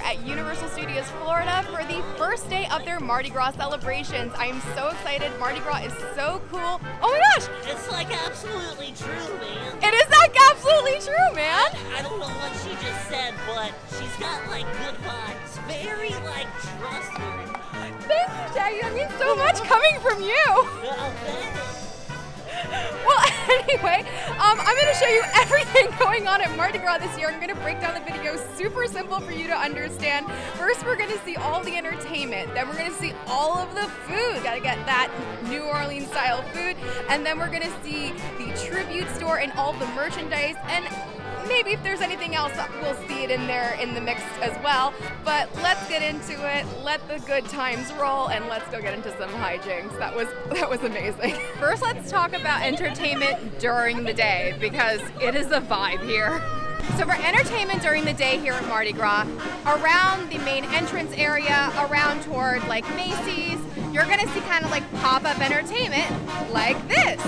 At Universal Studios Florida for the first day of their Mardi Gras celebrations. I am so excited. Mardi Gras is so cool. Oh my gosh! It's like absolutely true, man. It is like absolutely true, man. I don't know what she just said, but she's got like good vibes. Very like trustworthy. Thank you, Shaggy. That means so much coming from you. Oh, thanks. Well, anyway, I'm going to show you everything going on at Mardi Gras this year. I'm going to break down the video super simple for you to understand. First, we're going to see all the entertainment. Then we're going to see all of the food. Got to get that New Orleans style food. And then we're going to see the tribute store and all the merchandise. And maybe if there's anything else, we'll see it in there in the mix as well. But let's get into it. Let the good times roll, and let's go get into some hijinks. That was amazing. First, let's talk about entertainment during the day, because it is a vibe here. So for entertainment during the day here at Mardi Gras, around the main entrance area, around toward like Macy's, you're gonna see kind of like pop-up entertainment like this.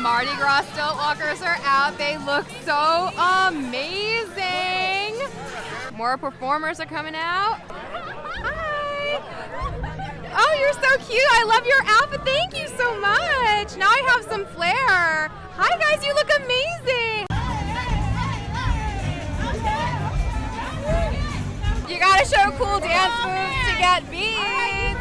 Mardi Gras stilt walkers are out. They look so amazing. More performers are coming out. Hi. Oh, you're so cute. I love your outfit. Thank you so much. Now I have some flair. Hi guys, you look amazing. You gotta show cool dance moves to get beads.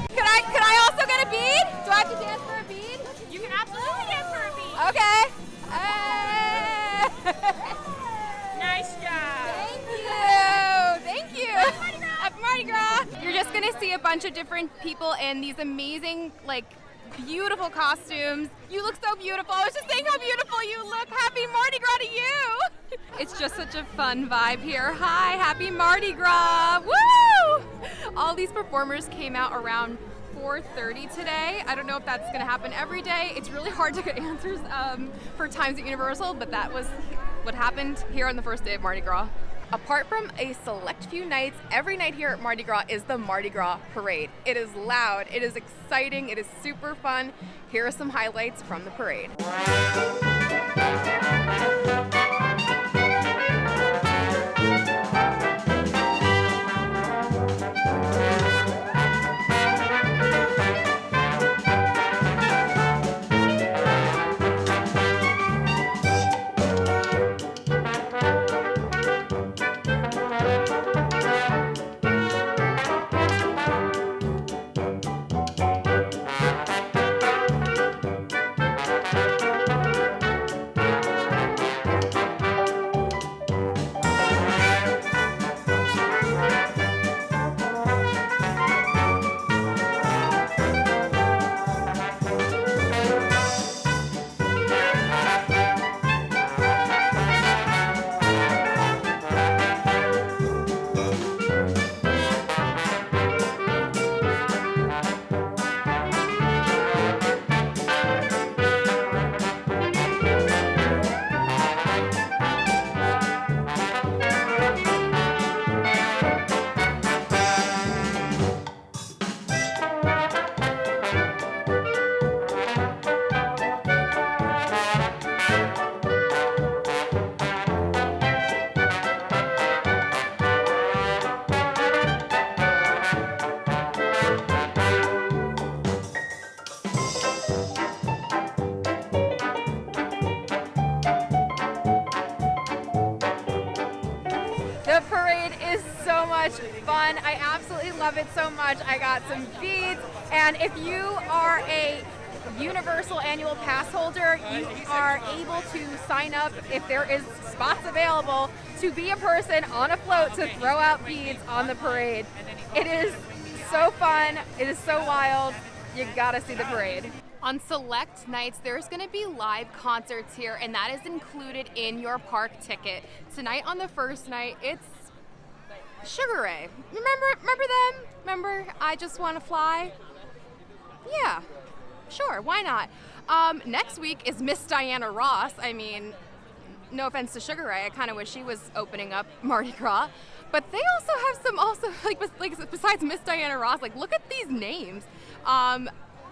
Could I also get a bead? Do I have to dance for a bead? You can absolutely dance for a bead. Okay. Nice job. Thank you. Happy Mardi Gras. You're just gonna see a bunch of different people in these amazing, like, beautiful costumes. You look so beautiful. I was just saying how beautiful you look. Happy Mardi Gras to you. It's just such a fun vibe here. Hi, happy Mardi Gras. Woo! All these performers came out around 4:30 today. I don't know if that's going to happen every day. It's really hard to get answers for times at Universal, but that was what happened here on the first day of Mardi Gras. Apart from a select few nights, every night here at Mardi Gras is the Mardi Gras parade. It is loud, it is exciting, it is super fun. Here are some highlights from the parade. The parade is so much fun. I absolutely love it so much. I got some beads, and if you are a Universal annual pass holder, you are able to sign up if there is spots available to be a person on a float to throw out beads on the parade. It is so fun. It is so wild. You gotta see the parade. On select nights, there's gonna be live concerts here, and that is included in your park ticket. Tonight on the first night, it's Sugar Ray. Remember them? Remember I Just Wanna Fly? Yeah, sure, why not? Next week is Miss Diana Ross. I mean, no offense to Sugar Ray, I kind of wish she was opening up Mardi Gras. But they also have some besides Miss Diana Ross, like look at these names.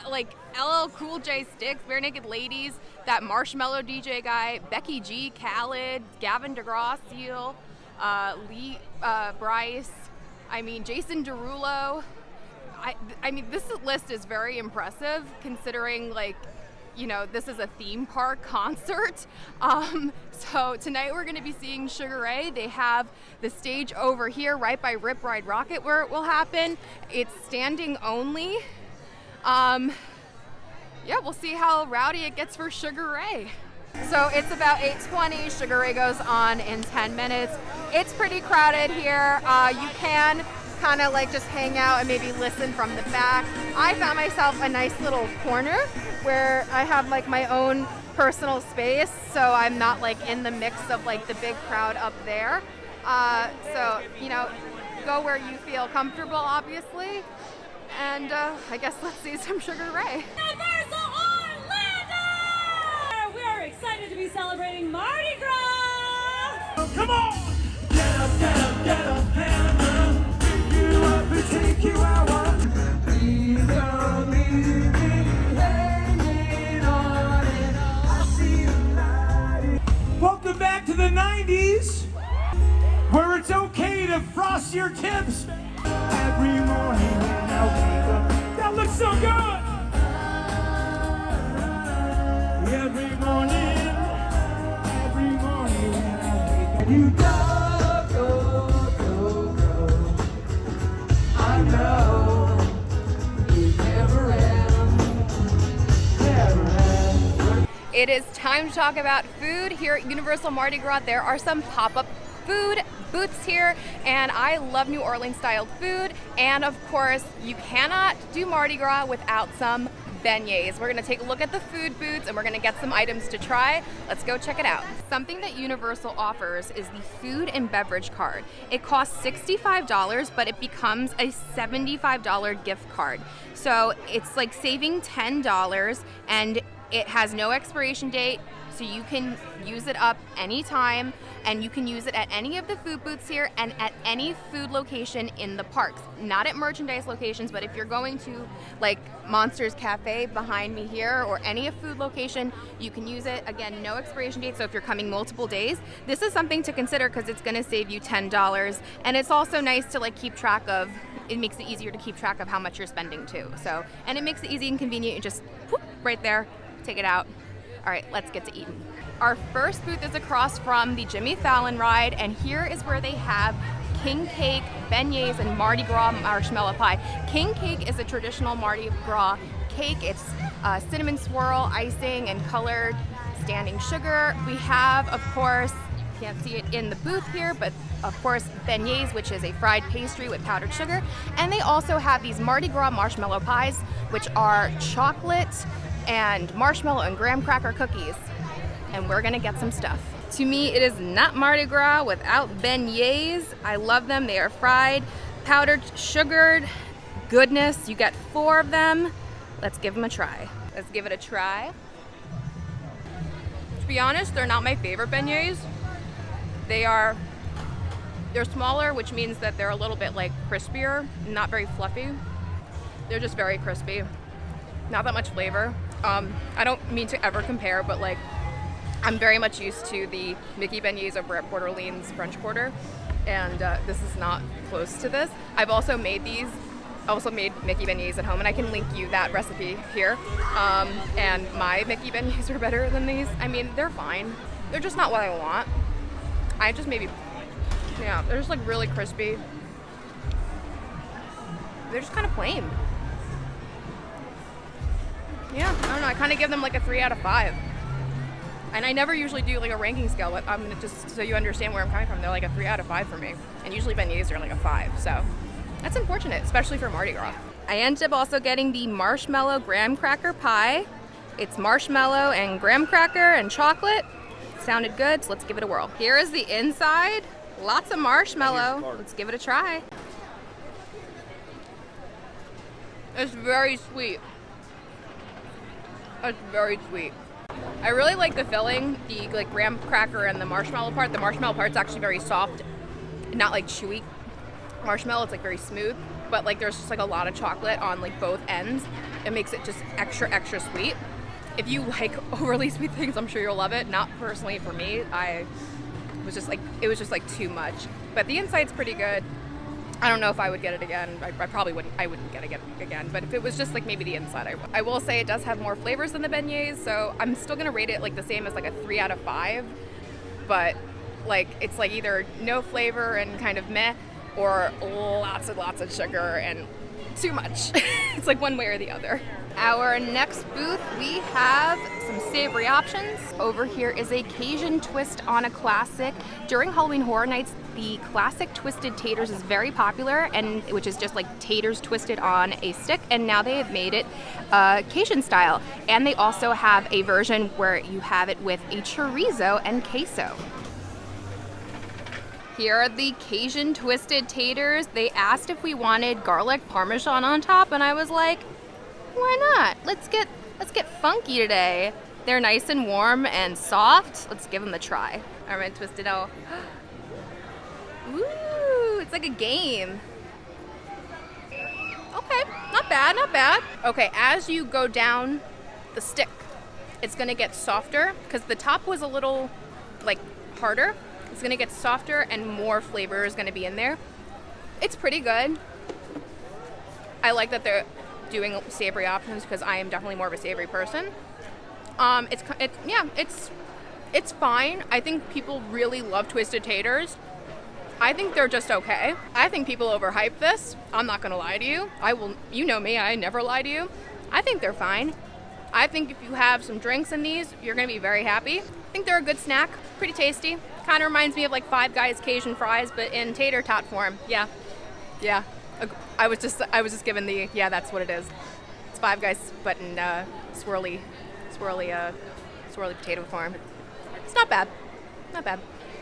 Like LL Cool J Sticks, Bare Naked Ladies, that Marshmallow DJ guy, Becky G, Khaled, Gavin DeGraw, Seal, Lee Bryce, I mean Jason Derulo. I mean this list is very impressive considering like, you know, this is a theme park concert. So tonight we're gonna be seeing Sugar Ray. They have the stage over here right by Rip Ride Rocket where it will happen. It's standing only. Yeah, we'll see how rowdy it gets for Sugar Ray. So it's about 8:20. Sugar Ray goes on in 10 minutes. It's pretty crowded here. You can kind of like just hang out and maybe listen from the back. I found myself a nice little corner where I have like my own personal space, so I'm not like in the mix of like the big crowd up there. So, you know, go where you feel comfortable, obviously. And I guess let's see some Sugar Ray. Universal Orlando! We are excited to be celebrating Mardi Gras! Come on! Get up, get up, get up, hand up. Pick you up and take you out. Please don't leave me hanging on and I see you lighting. Welcome back to the 90s, where it's okay to frost your tips. Every morning when I wake up, that looks so good. Every morning when I wake up, you go. I know you never end. It is time to talk about food here at Universal Mardi Gras. There are some pop-up food booths here, and I love New Orleans styled food. And of course, you cannot do Mardi Gras without some beignets. We're gonna take a look at the food booths and we're gonna get some items to try. Let's go check it out. Something that Universal offers is the food and beverage card. It costs $65, but it becomes a $75 gift card. So it's like saving $10, and it has no expiration date, so you can use it up anytime, and you can use it at any of the food booths here and at any food location in the parks. Not at merchandise locations, but if you're going to like Monsters Cafe behind me here or any food location, you can use it. Again, no expiration date, so if you're coming multiple days, this is something to consider because it's gonna save you $10. And it's also nice to like keep track of, it makes it easier to keep track of how much you're spending too. So, and it makes it easy and convenient. You just whoop, right there, take it out. All right, let's get to eating. Our first booth is across from the Jimmy Fallon ride, and here is where they have king cake, beignets, and Mardi Gras marshmallow pie. King cake is a traditional Mardi Gras cake. It's cinnamon swirl, icing, and colored standing sugar. We have, of course, can't see it in the booth here, but of course beignets, which is a fried pastry with powdered sugar. And they also have these Mardi Gras marshmallow pies, which are chocolate and marshmallow and graham cracker cookies. And we're gonna get some stuff. To me, it is not Mardi Gras without beignets. I love them. They are fried, powdered, sugared goodness. You get 4 of them. Let's give them a try. Let's give it a try. To be honest, they're not my favorite beignets. They're smaller, which means that they're a little bit like crispier, not very fluffy. They're just very crispy. Not that much flavor. I don't mean to ever compare, but like I'm very much used to the Mickey beignets over at Port Orleans French Quarter, and this is not close to this. I've also made these. I also made Mickey beignets at home, and I can link you that recipe here. And my Mickey beignets are better than these. I mean, they're fine. They're just not what I want. I just maybe, yeah, they're just like really crispy. They're just kind of plain. Yeah, I don't know. I kind of give them like a 3 out of 5. And I never usually do like a ranking scale, but I'm gonna just so you understand where I'm coming from. They're like a 3 out of 5 for me. And usually beignets are like a 5. So That's unfortunate, especially for Mardi Gras. I ended up also getting the marshmallow graham cracker pie. It's marshmallow and graham cracker and chocolate. Sounded good, so let's give it a whirl. Here is the inside. Lots of marshmallow. Let's give it a try. It's very sweet. It's very sweet. I really like the filling, the like graham cracker and the marshmallow part. The marshmallow part's actually very soft, not like chewy marshmallow. It's like very smooth, but like there's just like a lot of chocolate on like both ends. It makes it just extra sweet. If you like overly sweet things, I'm sure you'll love it. Not personally for me. It was just like too much. But the inside's pretty good. I don't know if I would get it again. I probably wouldn't. I wouldn't get it again. But if it was just like maybe the inside, I would. I will say it does have more flavors than the beignets, so I'm still gonna rate it like the same as like a 3 out of 5. But like it's like either no flavor and kind of meh, or lots of sugar and too much. It's like one way or the other. Our next booth, we have some savory options. Over here is a Cajun twist on a classic. During Halloween Horror Nights, the classic twisted taters is very popular, and which is just like taters twisted on a stick, and now they have made it Cajun style. And they also have a version where you have it with a chorizo and queso. Here are the Cajun twisted taters. They asked if we wanted garlic parmesan on top, and I was like, why not? Let's get funky today. They're nice and warm and soft. Let's give them a try. I'm gonna twist it out. Ooh, it's like a game. Okay, not bad, not bad. Okay, as you go down the stick, it's gonna get softer because the top was a little like harder. It's gonna get softer and more flavor is gonna be in there. It's pretty good. I like that they're doing savory options because I am definitely more of a savory person. It's fine. I think people really love twisted taters. I think they're just okay. I think people overhype this. I'm not gonna lie to you. You know me, I never lie to you. I think they're fine. I think if you have some drinks in these, you're gonna be very happy. I think they're a good snack, pretty tasty. Kind of reminds me of like Five Guys Cajun fries, but in tater tot form. Yeah. I was just given the, yeah, that's what it is. It's Five Guys, but in swirly potato form. It's not bad. Not bad.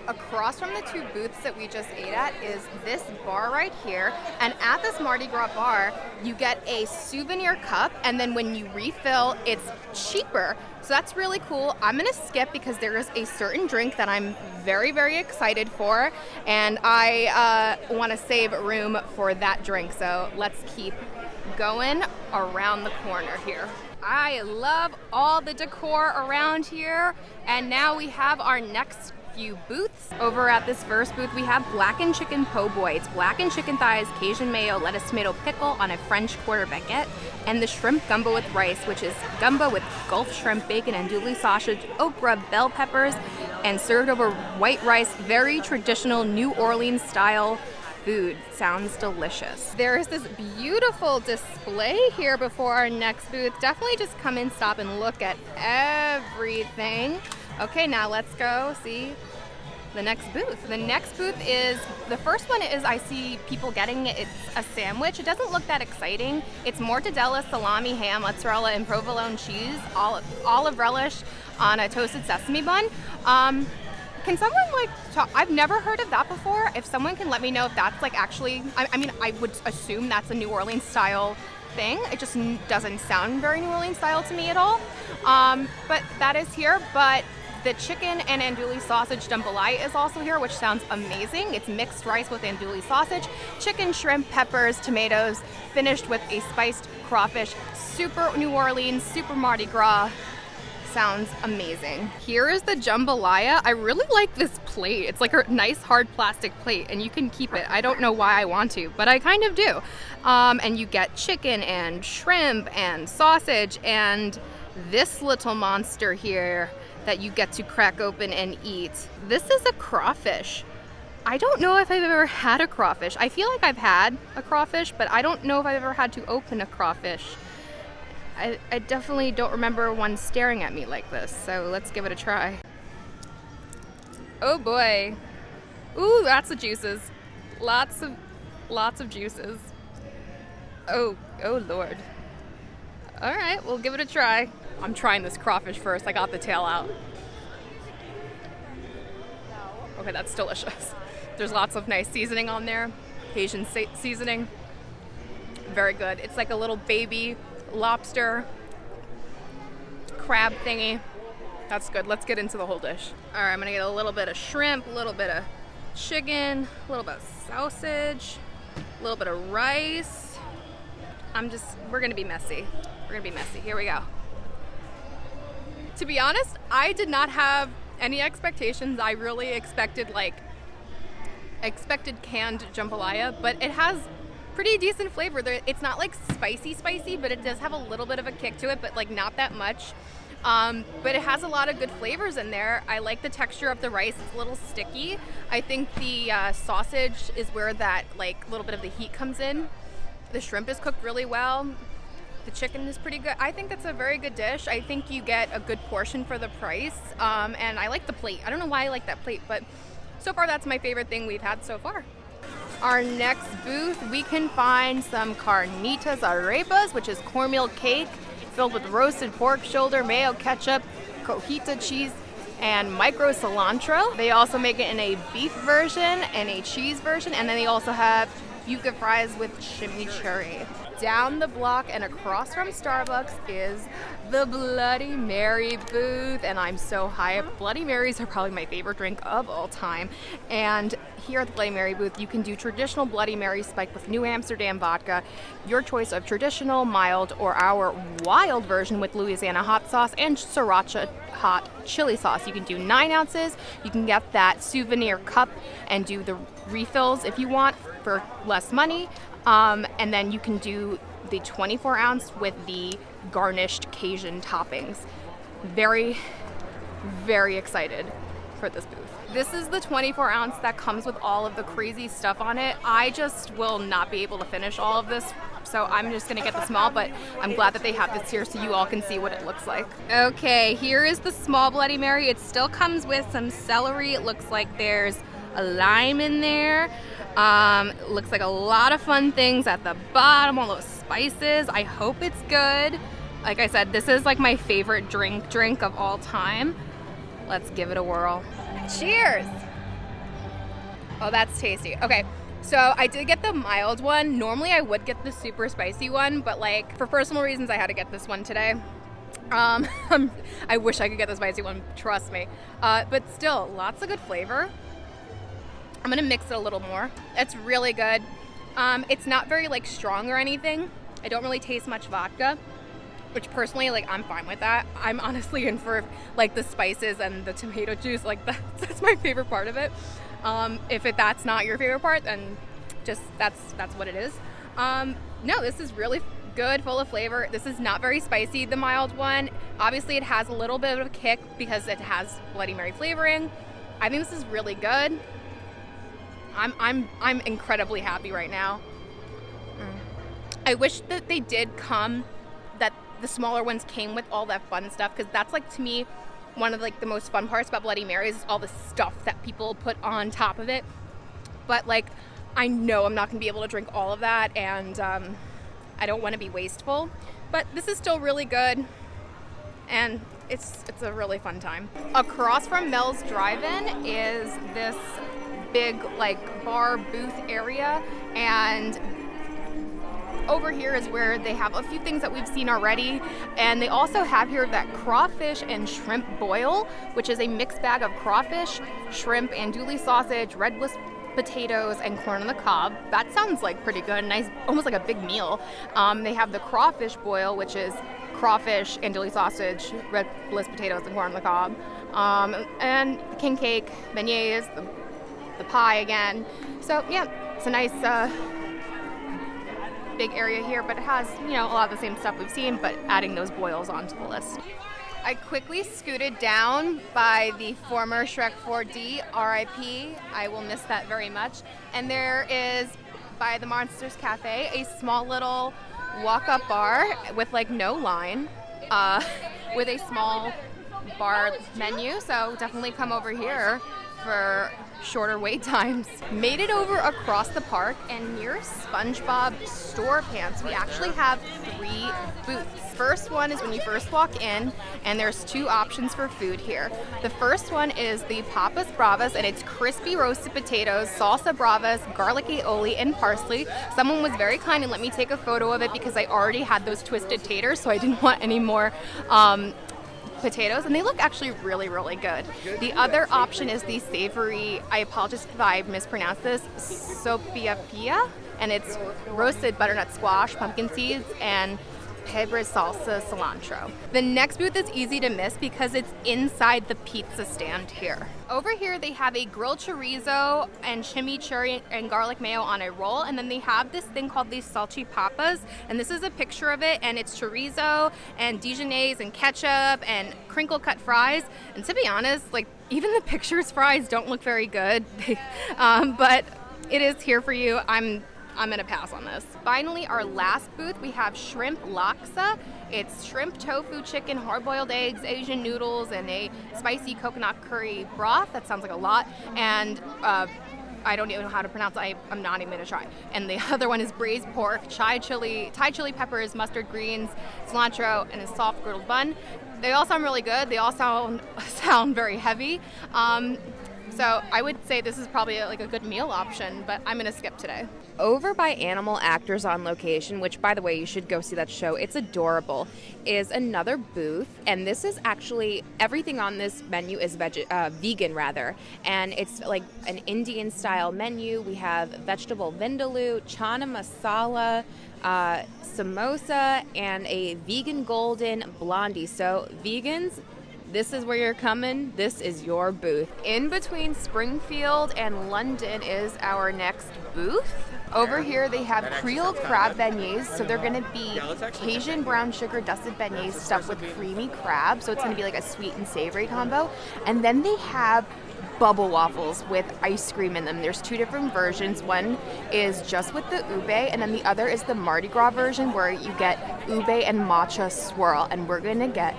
Across from the two booths that we just ate at is this bar right here. And at this Mardi Gras bar, you get a souvenir cup, and then when you refill, it's cheaper. So that's really cool. I'm gonna skip because there is a certain drink that I'm very, very excited for, and I wanna save room for that drink. So let's keep going around the corner here. I love all the decor around here, and now we have our next few booths. Over at this first booth, we have blackened chicken po' boy. It's blackened chicken thighs, Cajun mayo, lettuce, tomato, pickle on a French quarter baguette, and the shrimp gumbo with rice, which is gumbo with Gulf shrimp, bacon, andouille sausage, okra, bell peppers, and served over white rice. Very traditional New Orleans style food. Sounds delicious. There is this beautiful display here before our next booth. Definitely just come in, stop, and look at everything. Okay, now let's go see the next booth. The next booth is, the first one is I see people getting it. It's a sandwich. It doesn't look that exciting. It's mortadella, salami, ham, mozzarella, and provolone cheese, olive relish on a toasted sesame bun. Can someone like talk? I've never heard of that before. If someone can let me know if that's like actually, I mean, I would assume that's a New Orleans style thing. It just doesn't sound very New Orleans style to me at all. But that is here. But the chicken and andouille sausage jambalaya is also here, which sounds amazing. It's mixed rice with andouille sausage, chicken, shrimp, peppers, tomatoes, finished with a spiced crawfish. Super New Orleans, super Mardi Gras. Sounds amazing. Here is the jambalaya. I really like this plate. It's like a nice hard plastic plate, and you can keep it. I don't know why I want to, but I kind of do. And you get chicken and shrimp and sausage and this little monster here that you get to crack open and eat. This is a crawfish. I don't know if I've ever had a crawfish. I feel like I've had a crawfish, but I don't know if I've ever had to open a crawfish. I definitely don't remember one staring at me like this, so let's give it a try. Oh boy. Ooh, lots of juices. Lots of Lots of juices. Oh Lord. All right, we'll give it a try. I'm trying this crawfish first. I got the tail out. Okay, that's delicious. There's lots of nice seasoning on there. Asian seasoning. Very good. It's like a little baby lobster crab thingy. That's good. Let's get into the whole dish. All right, I'm gonna get a little bit of shrimp, a little bit of chicken, a little bit of sausage, a little bit of rice. We're gonna be messy. We're gonna be messy. Here we go. To be honest, I did not have any expectations. I really expected canned jambalaya, but it has pretty decent flavor. It's not like spicy, but it does have a little bit of a kick to it, but like not that much. But it has a lot of good flavors in there. I like the texture of the rice. It's a little sticky. I think the sausage is where that like little bit of the heat comes in. The shrimp is cooked really well. The chicken is pretty good. I think that's a very good dish. I think you get a good portion for the price. And I like the plate. I don't know why I like that plate, but so far that's my favorite thing we've had so far. Our next booth, we can find some carnitas arepas, which is cornmeal cake filled with roasted pork shoulder, mayo, ketchup, cojita cheese, and micro cilantro. They also make it in a beef version and a cheese version, and then they also have yuca fries with chimichurri. Down the block and across from Starbucks is the Bloody Mary booth, and I'm so hyped. Bloody Marys are probably my favorite drink of all time, and here at the Bloody Mary booth, you can do traditional Bloody Mary spiked with New Amsterdam vodka, your choice of traditional, mild, or our wild version with Louisiana hot sauce and Sriracha hot chili sauce. You can do 9 ounces. You can get that souvenir cup and do the refills if you want for less money. And then you can do the 24 ounce with the garnished Cajun toppings. Very, very excited for this booth. This is the 24 ounce that comes with all of the crazy stuff on it. I just will not be able to finish all of this, so I'm just gonna get the small, but I'm glad that they have this here so you all can see what it looks like. Okay, here is the small Bloody Mary. It still comes with some celery. It looks like there's a lime in there. Looks like a lot of fun things at the bottom, all those spices. I hope it's good. Like I said, this is like my favorite drink of all time. Let's give it a whirl. Cheers! Oh, that's tasty. Okay, so I did get the mild one. Normally I would get the super spicy one, but like for personal reasons I had to get this one today. I wish I could get the spicy one, trust me. But still, lots of good flavor. I'm gonna mix it a little more. It's really good. It's not very like strong or anything. I don't really taste much vodka, which personally, like, I'm fine with that. I'm honestly in for like the spices and the tomato juice. Like that's my favorite part of it. If that's not your favorite part, then just that's what it is. No, this is really good, full of flavor. This is not very spicy, the mild one. Obviously, it has a little bit of a kick because it has Bloody Mary flavoring. I think this is really good. I'm incredibly happy right now. I wish that they did that the smaller ones came with all that fun stuff, because that's like, to me, one of like the most fun parts about Bloody Marys is all the stuff that people put on top of it. But like, I know I'm not gonna be able to drink all of that, and I don't want to be wasteful. But this is still really good, and it's a really fun time. Across from Mel's Drive-In is this big like bar booth area, and over here is where they have a few things that we've seen already, and they also have here that crawfish and shrimp boil, which is a mixed bag of crawfish, shrimp, andouille sausage, red bliss potatoes, and corn on the cob. That sounds like pretty good, nice, almost like a big meal. They have the crawfish boil, which is crawfish, andouille sausage, red bliss potatoes, and corn on the cob, and the king cake, beignets, the pie again. So yeah, it's a nice big area here, but it has, you know, a lot of the same stuff we've seen, but adding those boils onto the list. I quickly scooted down by the former Shrek 4D, RIP. I will miss that very much. And there is, by the Monsters Cafe, a small little walk-up bar with like no line, with a small bar menu. So definitely come over here for shorter wait times. Made it over across the park, and near SpongeBob Store Pants, we actually have 3 booths. First one is when you first walk in, and there's 2 options for food here. The first one is the Papas Bravas, and it's crispy roasted potatoes, salsa bravas, garlic aioli, and parsley. Someone was very kind and let me take a photo of it because I already had those twisted taters, so I didn't want any more potatoes, and they look actually really, really good. The other option is the savory, I apologize if I mispronounced this, sopia pia, and it's roasted butternut squash, pumpkin seeds, and pebre salsa cilantro. The next booth is easy to miss because it's inside the pizza stand here. Over here they have a grilled chorizo and chimichurri and garlic mayo on a roll, and then they have this thing called these salchipapas, and this is a picture of it, and it's chorizo and Dijonnaise and ketchup and crinkle cut fries, and to be honest, like, even the pictures fries don't look very good, but it is here for you. I'm gonna pass on this. Finally, our last booth, we have shrimp laksa. It's shrimp, tofu, chicken, hard-boiled eggs, Asian noodles, and a spicy coconut curry broth. That sounds like a lot. And I don't even know how to pronounce it. I'm not even gonna try. And the other one is braised pork, Thai chili peppers, mustard greens, cilantro, and a soft griddled bun. They all sound really good. They all sound very heavy. So I would say this is probably like a good meal option, but I'm gonna skip today. Over by Animal Actors on Location, which by the way, you should go see that show, it's adorable, is another booth. And this is actually, everything on this menu is vegan rather. And it's like an Indian style menu. We have vegetable vindaloo, chana masala, samosa, and a vegan golden blondie. So vegans, this is where you're coming. This is your booth. In between Springfield and London is our next booth. Over here they have Creole crab beignets. So they're gonna be Cajun brown sugar dusted beignets stuffed with creamy crab. So it's gonna be like a sweet and savory combo. And then they have bubble waffles with ice cream in them. There's 2 different versions. One is just with the ube, and then the other is the Mardi Gras version where you get ube and matcha swirl. And we're gonna get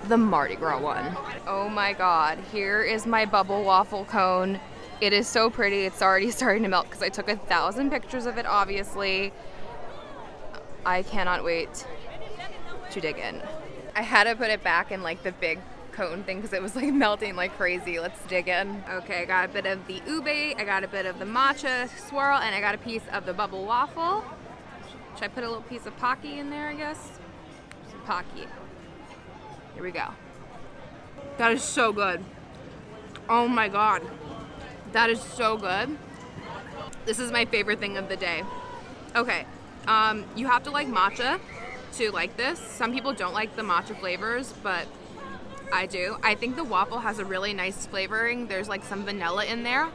the Mardi Gras one. Oh my god, here is my bubble waffle cone. It is so pretty. It's already starting to melt because I took 1,000 pictures of it, obviously. I cannot wait to dig in. I had to put it back in like the big cone thing because it was like melting like crazy. Let's dig in. Okay, I got a bit of the ube, I got a bit of the matcha swirl, and I got a piece of the bubble waffle. Should I put a little piece of Pocky in there, I guess? Some Pocky. Here we go. That is so good. Oh my god. That is so good. This is my favorite thing of the day. Okay, you have to like matcha to like this. Some people don't like the matcha flavors, but I do. I think the waffle has a really nice flavoring. There's like some vanilla in there.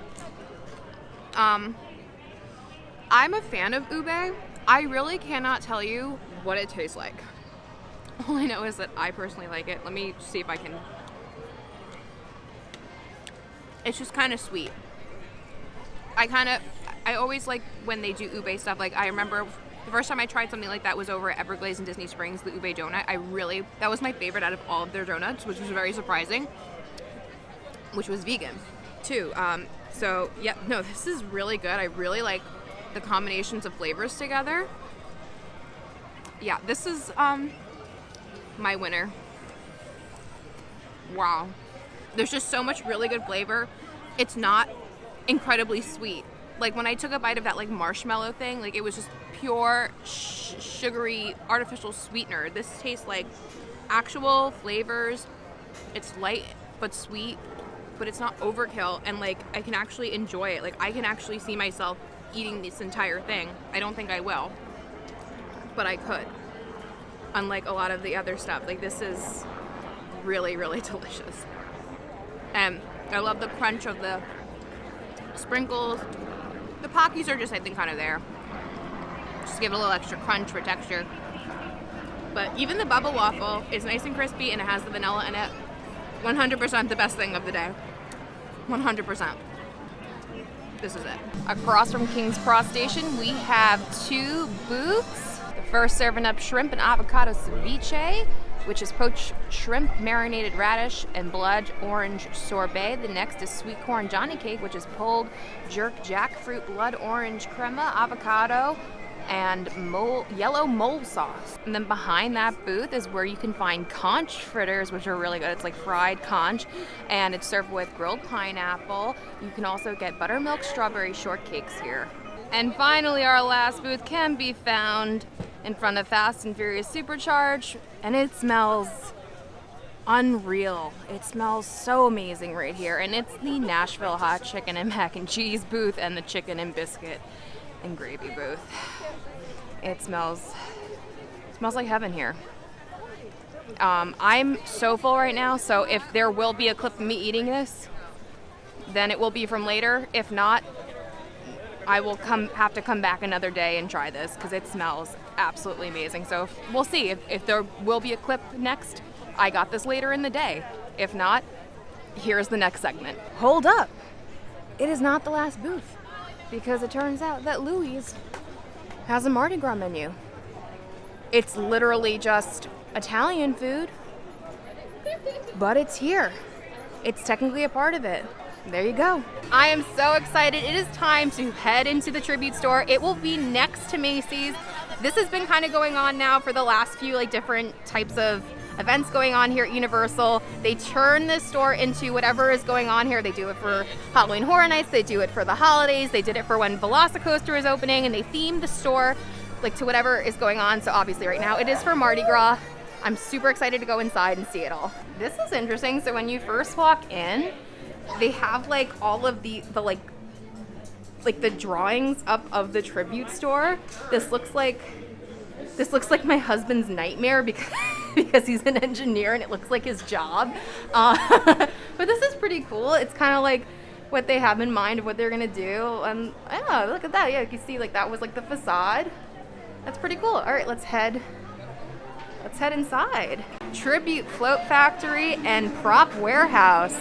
I'm a fan of ube. I really cannot tell you what it tastes like. All I know is that I personally like it. Let me see if I can. It's just kind of sweet. I always like when they do ube stuff. Like I remember the first time I tried something like that was over at Everglades in Disney Springs, the ube donut. That was my favorite out of all of their donuts, which was very surprising, which was vegan too. So yeah, no, this is really good. I really like the combinations of flavors together. Yeah, this is, my winner. Wow. There's just so much really good flavor. It's not incredibly sweet. Like when I took a bite of that like marshmallow thing, like it was just pure sugary artificial sweetener. This tastes like actual flavors. It's light but sweet, but it's not overkill, and like I can actually enjoy it. Like I can actually see myself eating this entire thing. I don't think I will, but I could. Unlike a lot of the other stuff, like this is really, really delicious. And I love the crunch of the sprinkles. The Pockies are just, I think, kind of there. Just give it a little extra crunch for texture. But even the bubble waffle is nice and crispy, and it has the vanilla in it. 100% the best thing of the day. 100%. This is it. Across from King's Cross Station, we have 2 booths. The first serving up shrimp and avocado ceviche. which is poached shrimp, marinated radish, and blood orange sorbet. The next is sweet corn Johnny cake, which is pulled jerk jackfruit, blood orange crema, avocado, and yellow mole sauce. And then behind that booth is where you can find conch fritters, which are really good. It's like fried conch, and it's served with grilled pineapple. You can also get buttermilk strawberry shortcakes here. And finally, our last booth can be found in front of Fast and Furious Supercharge, and it smells unreal. It smells so amazing right here, and it's the Nashville hot chicken and mac and cheese booth and the chicken and biscuit and gravy booth. It smells like heaven here. I'm so full right now, so if there will be a clip of me eating this, then it will be from later. If not, I will have to come back another day and try this because it smells absolutely amazing. So we'll see if there will be a clip next. I got this later in the day. If not, here's the next segment. Hold up. It is not the last booth, because it turns out that Louis has a Mardi Gras menu. It's literally just Italian food, but it's here. It's technically a part of it. There you go. I am so excited. It is time to head into the tribute store. It will be next to Macy's. This has been kind of going on now for the last few different types of events going on here at Universal. They turn this store into whatever is going on here. They do it for Halloween Horror Nights, they do it for the holidays, they did it for when Velocicoaster is opening, and they themed the store to whatever is going on. So obviously right now it is for Mardi Gras. I'm super excited to go inside and see it all. This is interesting. So when you first walk in, they have all of the drawings up of the tribute store. This looks like my husband's nightmare because he's an engineer and it looks like his job. But this is pretty cool. It's kind of like what they have in mind of what they're gonna do. And yeah, look at that. Yeah, you can see that was the facade. That's pretty cool. All right, let's head inside. Tribute Float Factory and Prop Warehouse.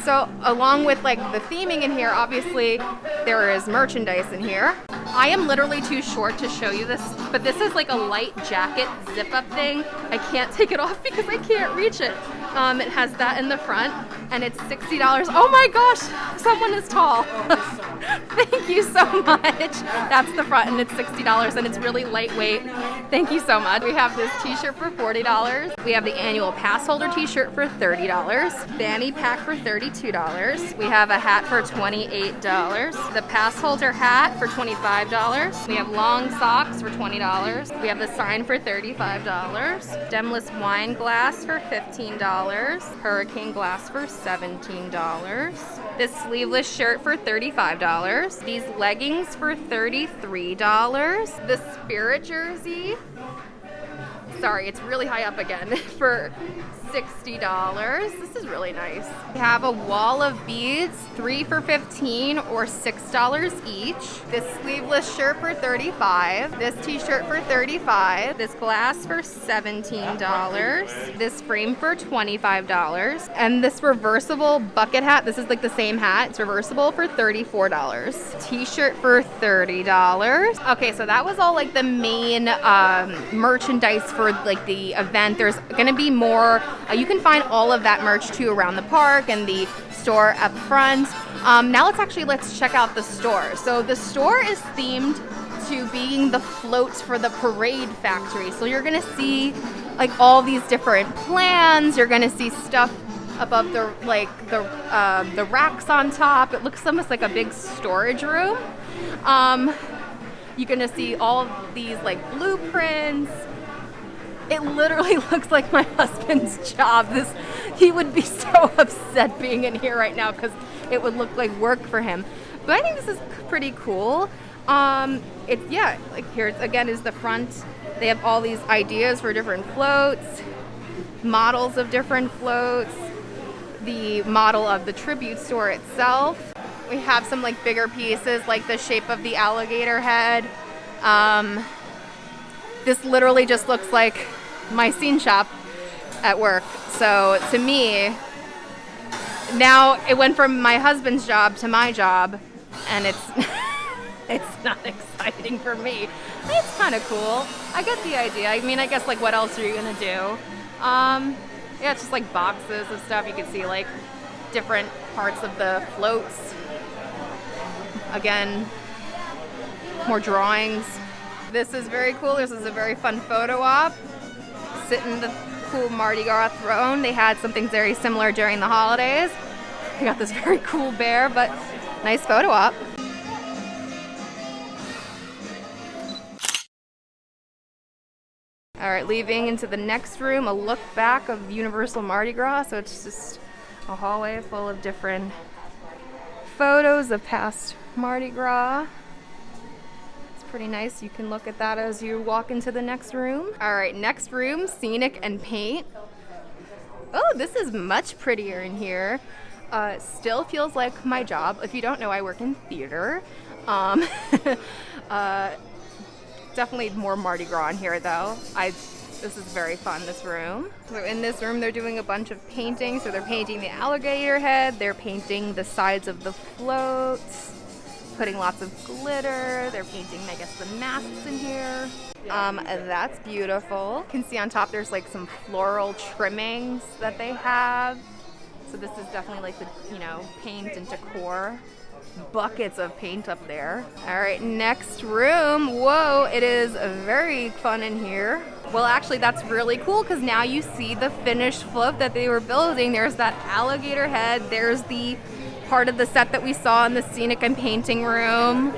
So along with the theming in here, obviously there is merchandise in here. I am literally too short to show you this, but this is a light jacket zip up thing. I can't take it off because I can't reach it. It has that in the front and it's $60. Oh my gosh, someone is tall. Thank you so much. That's the front and it's $60 and it's really lightweight. Thank you so much. We have this t-shirt for $40. We have the annual pass holder t-shirt for $30. Fanny pack for $32. We have a hat for $28. The pass holder hat for $25. We have long socks for $20. We have the sign for $35. Stemless wine glass for $15. Hurricane glass for $17. This sleeveless shirt for $35. These leggings for $33. The Spirit jersey, sorry, it's really high up again, for $60. This is really nice. We have a wall of beads, 3 for $15 or $6 each. This sleeveless shirt for $35. This t-shirt for $35. This glass for $17. This frame for $25. And this reversible bucket hat, this is the same hat. It's reversible for $34. T-shirt for $30. Okay, so that was all the main merchandise for the event. There's gonna be more. You can find all of that merch too around the park and the store up front. Now let's check out the store. So the store is themed to being the floats for the parade factory. So you're gonna see all these different plans. You're gonna see stuff above the racks on top. It looks almost like a big storage room. You're gonna see all of these blueprints. It literally looks like my husband's job. He would be so upset being in here right now because it would look like work for him. But I think this is pretty cool. Here again is the front. They have all these ideas for different floats, models of different floats, the model of the tribute store itself. We have some bigger pieces like the shape of the alligator head. This literally just looks like my scene shop at work. So to me, now it went from my husband's job to my job, and it's not exciting for me. It's kind of cool. I get the idea. I mean, I guess what else are you gonna do? Yeah, it's just like boxes of stuff. You can see like different parts of the floats. Again, more drawings. This is very cool. This is a very fun photo op. Sit in the cool Mardi Gras throne. They had something very similar during the holidays. I got this very cool bear, but nice photo op. All right, leaving into the next room, a look back of Universal Mardi Gras. So it's just a hallway full of different photos of past Mardi Gras. It's pretty nice. You can look at that as you walk into the next room. All right, next room, scenic and paint. Oh, this is much prettier in here. Still feels like my job. If you don't know, I work in theater. Definitely more Mardi Gras in here though. This is very fun, this room. So in this room they're doing a bunch of painting. So they're painting the alligator head, they're painting the sides of the floats, putting lots of glitter, they're painting, I guess, the masks in here. That's beautiful. You can see on top there's like some floral trimmings that they have. So this is definitely like the, you know, paint and decor. Buckets of paint up there. All right, next room. Whoa, it is very fun in here. Well, actually, that's really cool because now you see the finished float that they were building. There's that alligator head. There's the part of the set that we saw in the scenic and painting room.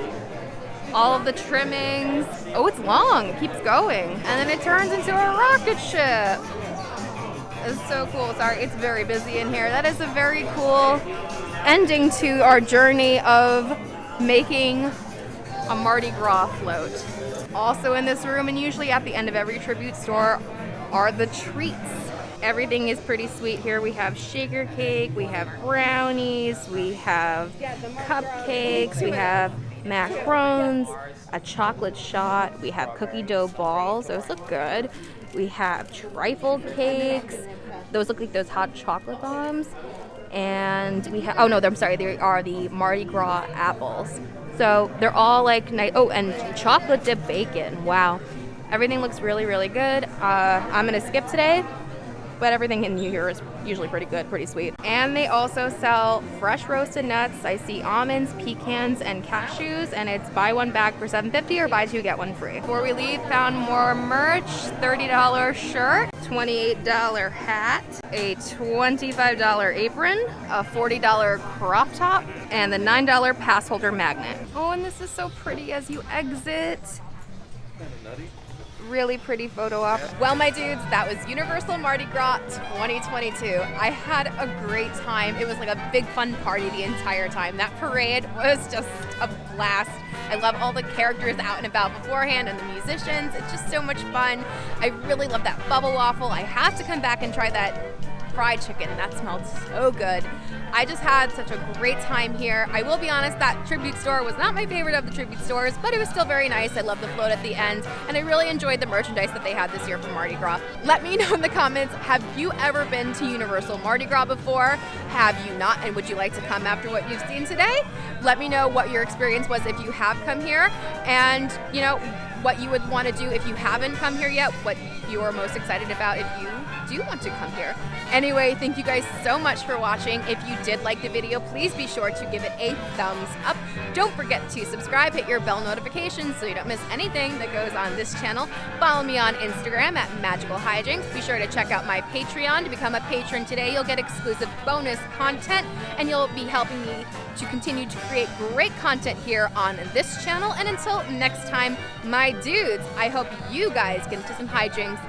All of the trimmings. Oh, it's long. It keeps going. And then it turns into a rocket ship. It's so cool. Sorry, it's very busy in here. That is a very cool ending to our journey of making a Mardi Gras float. Also in this room, and usually at the end of every tribute store, are the treats. Everything is pretty sweet here. We have shaker cake, we have brownies, we have cupcakes, we have macarons, a chocolate shot, we have cookie dough balls. Those look good. We have trifle cakes. Those look like those hot chocolate bombs. And we have, oh no, I'm sorry, they are the Mardi Gras apples. So they're all like nice. Oh, and chocolate dip bacon. Wow. Everything looks really, really good. I'm gonna skip today, but everything in here is usually pretty good, pretty sweet. And they also sell fresh roasted nuts. I see almonds, pecans, and cashews, and it's buy one bag for $7.50 or buy two, get one free. Before we leave, found more merch, $30 shirt, $28 hat, a $25 apron, a $40 crop top, and the $9 pass holder magnet. Oh, and this is so pretty as you exit. Really pretty photo op. Well, my dudes, that was Universal Mardi Gras 2022. I had a great time. It was like a big fun party the entire time. That parade was just a blast. I love all the characters out and about beforehand and the musicians. It's just so much fun. I really love that bubble waffle. I have to come back and try that fried chicken. That smelled so good. I just had such a great time here. I will be honest, that tribute store was not my favorite of the tribute stores, but it was still very nice. I love the float at the end, and I really enjoyed the merchandise that they had this year for Mardi Gras. Let me know in the comments, have you ever been to Universal Mardi Gras before? Have you not, and would you like to come after what you've seen today? Let me know what your experience was if you have come here, and you know, what you would want to do if you haven't come here yet, what you are most excited about if you do want to come here. Anyway, thank you guys so much for watching. If you did like the video, please be sure to give it a thumbs up. Don't forget to subscribe, hit your bell notifications so you don't miss anything that goes on this channel. Follow me on Instagram at Magical Hijinx. Be sure to check out my Patreon to become a patron today. You'll get exclusive bonus content, and you'll be helping me to continue to create great content here on this channel. And until next time, my dudes, I hope you guys get into some hijinks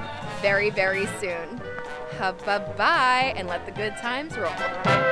very, very soon. Bye-bye, and let the good times roll.